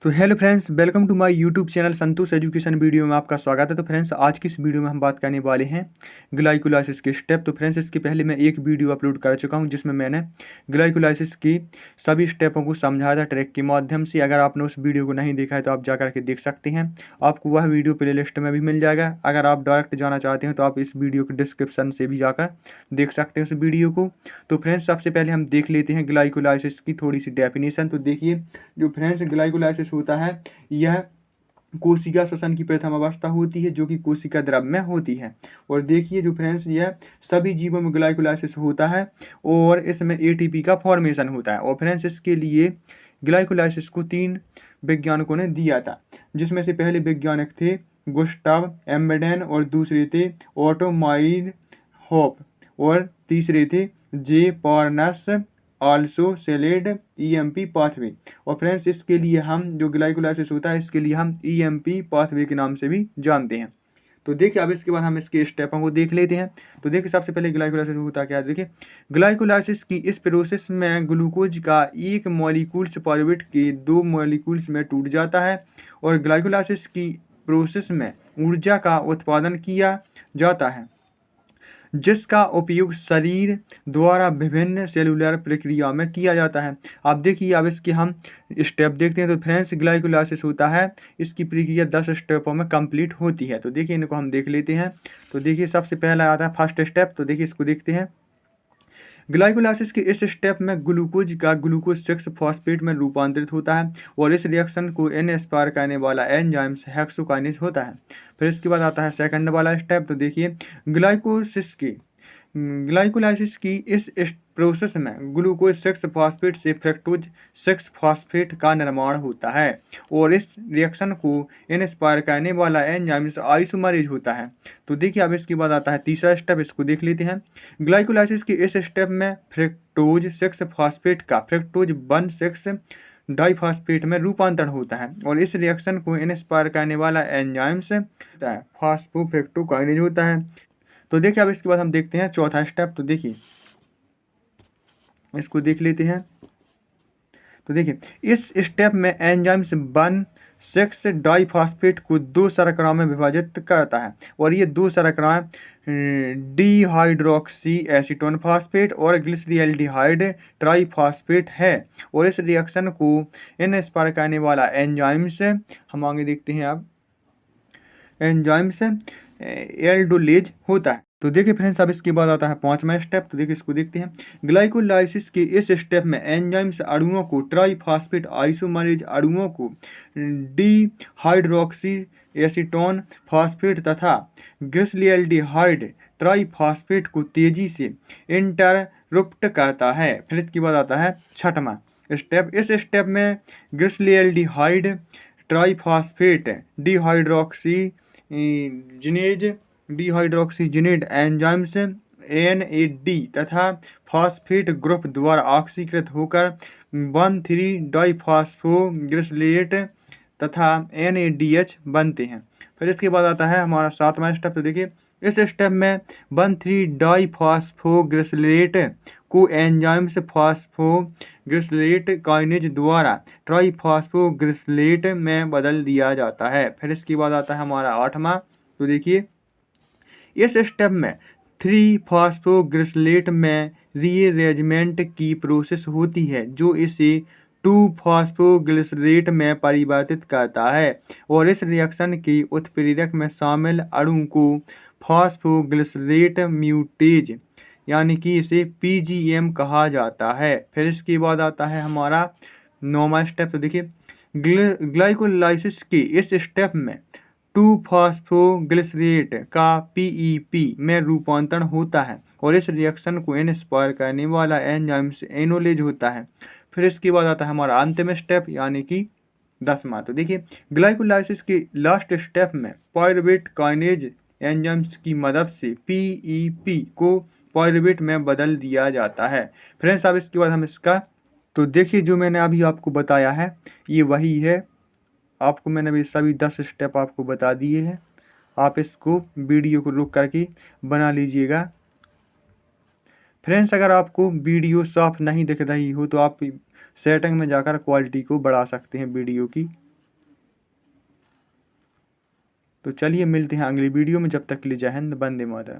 तो hello friends, welcome to my YouTube channel Santosh education. Video में आपका स्वागत है। तो फ्रेंड्स, आज की इस वीडियो में हम बात करने वाले हैं ग्लाइकोलाइसिस के स्टेप। तो फ्रेंड्स, इसके पहले मैं एक वीडियो अपलोड कर चुका हूं जिसमें मैंने ग्लाइकोलाइसिस की सभी स्टेपों को समझाया था ट्रैक के माध्यम से। अगर आपने उस वीडियो को नहीं देखा है तो आप जा करके देख सकते हैं, आपको वह वीडियो प्ले लिस्ट में भी मिल जाएगा। अगर आप डायरेक्ट जाना चाहते हैं तो आप इस वीडियो के डिस्क्रिप्शन से भी जाकर देख सकते हैं उस वीडियो को। तो फ्रेंड्स, सबसे पहले हम देख लेते हैं ग्लाइकोलाइसिस की थोड़ी सी डेफिनेशन। तो देखिए, जो फ्रेंड्स ग्लाइकोलाइसिस होता है, यह कोशिका श्वसन की प्रथम अवस्था होती है जो कि कोशिका द्रव में होती है। और देखिए जो फ्रेंड्स, यह सभी जीवों में ग्लाइकोलाइसिस होता है और इसमें एटीपी का फॉर्मेशन होता है। और फ्रेंड्स, इसके लिए ग्लाइकोलाइसिस को 3 वैज्ञानिकों ने दिया था, जिसमें से पहले वैज्ञानिक थे गुस्टाव एम्बेडेन और दूसरे थे ऑटो माइनहोफ और तीसरे थे जे Parnas also salad EMP pathway. और फ्रेंड्स, इसके लिए हम जो ग्लाइकोलाइसिस होता है इसके लिए हम ईएमपी पाथवे के नाम से भी जानते हैं। तो देखिए, अब इसके बाद हम इसके स्टेपों को देख लेते हैं। तो देखिए, सबसे पहले ग्लाइकोलाइसिस होता क्या है। देखिए, ग्लाइकोलाइसिस की इस प्रोसेस में ग्लूकोज का एक मॉलिक्यूल्स पायरुवेट के 2 मॉलिक्यूल्स में टूट जाता है और ग्लाइकोलाइसिस की प्रोसेस में ऊर्जा का उत्पादन किया जाता है, जिसका उपयोग शरीर द्वारा विभिन्न सेलुलर प्रक्रिया में किया जाता है। आप देखिए, अब इसके हम स्टेप देखते हैं। तो फ्रेंड्स, ग्लाइकोलाइसिस होता है, इसकी प्रक्रिया 10 स्टेपों में कंप्लीट होती है। तो देखिए, इनको हम देख लेते हैं। तो देखिए, सबसे पहला आता है फर्स्ट स्टेप। तो देखिए, इसको देखते हैं। ग्लाइकोलाइसिस के इस स्टेप में ग्लूकोज का ग्लूकोज 6 फॉस्फेट में रूपांतरित होता है और इस रिएक्शन को एस्पायर करने वाला एंजाइम हेक्सोकाइनेज होता है। फिर इसके बाद आता है सेकंड वाला स्टेप। तो देखिए, ग्लाइकोलाइसिस की इस प्रोसेस में ग्लूकोज 6 फॉस्फेट से फ्रक्टोज 6 फॉस्फेट का निर्माण होता है और इस रिएक्शन को इनस्पायर करने वाला एंजाइम आइसोमरेज होता है। तो देखिए, अब इसके बाद आता है तीसरा स्टेप, इसको देख लेते हैं। ग्लाइकोलाइसिस के इस स्टेप में फ्रक्टोज 6 फॉस्फेट का फ्रक्टोज 1,6 डाइफॉस्फेट में रूपांतरण होता है और इस रिएक्शन को इनस्पायर करने वाला एंजाइम फॉस्फोफ्रक्टोकाइनेज होता है। तो देखिए, अब इसके बाद हम देखते हैं चौथा स्टेप। तो देखिए, इसको देख लेते हैं। तो देखिए, इस स्टेप में एंजाइम्स 1,6 डाइफॉस्फेट को 2 शर्कराओं में विभाजित करता है और ये 2 शर्कराएं डिहाइड्रोक्सी एसीटोन फॉस्फेट और ग्लिसरॉल्डिहाइड ट्राइफॉस्फेट है और इस रिएक्शन को इनस्पायर करने वाला एंजाइम्स हम आगे देखते हैं। अब एंजाइम्स एल्डोलेज होता है। तो देखिए फ्रेंड्स, अब इसके बाद आता है पांचवा स्टेप। तो देखिए, इसको देखते हैं। ग्लाइकोलाइसिस के इस स्टेप में एंजाइम्स अणुओं को ट्राइफॉस्फेट आइसोमरेज अणुओं को डिहाइड्रोक्सी एसीटोन फॉस्फेट तथा ग्लिसरॉल्डिहाइड ट्राइफॉस्फेट को तेजी से इंटरप्ट करता है। फिर इसके बाद आता है छठवां स्टेप। इस स्टेप में ग्लिसरॉल्डिहाइड ट्राइफॉस्फेट डिहाइड्रोक्सीजिनेज एंजाइम्स NAD तथा फॉस्फेट ग्रुप द्वारा ऑक्सीकृत होकर 1,3 डाइफॉस्फोग्लिसरेट तथा NADH बनते हैं। फिर इसके बाद आता है हमारा सातवां स्टेप। तो देखिए, इस स्टेप में 1,3 डाइफॉस्फोग्लिसरेट को एंजाइम्स फॉस्फोग्लिसरेट काइनेज द्वारा ट्राइफॉस्फोग्लिसरेट में बदल दिया जाता है। फिर इसके बाद आता है हमारा आठवां। तो देखिए, इस स्टेप में 3 फॉस्फोग्लिसरेट में रीअरेंजमेंट की प्रोसेस होती है जो इसे 2 फॉस्फोग्लिसरेट में परिवर्तित करता है और इस रिएक्शन के उत्प्रेरक में शामिल अणु को फॉस्फोग्लिसरेट म्यूटेज यानी कि इसे PGM कहा जाता है। फिर इसके बाद आता है हमारा 9वां स्टेप। तो देखिए, ग्लाइकोलाइसिस के इस स्टेप में 2 फॉस्फोग्लिसरेट का PEP में रूपांतरण होता है और इस रिएक्शन को इनस्पायर करने वाला एंजाइम एनोलेज होता है। फिर इसके बाद आता है हमारा अंतिम स्टेप यानी कि 10वां। तो देखिए, ग्लाइकोलाइसिस के लास्ट स्टेप में पायरुवेट काइनेज एंजाइम्स की मदद से PEP को पायरुवेट में बदल दिया जाता है। फ्रेंड्स, अब इसके बाद हम इसका तो देखिए, जो मैंने अभी आपको बताया है ये वही है। आपको मैंने भी सभी 10 स्टेप आपको बता दिए हैं। आप इसको वीडियो को रुक करके बना लीजिएगा। फ्रेंड्स, अगर आपको वीडियो साफ नहीं दिख रही हो तो आप सेटिंग में जाकर क्वालिटी को बढ़ा सकते हैं वीडियो की। तो चलिए मिलते हैं अगली वीडियो में, जब तक के लिए जय हिंद, वंदे मातरम।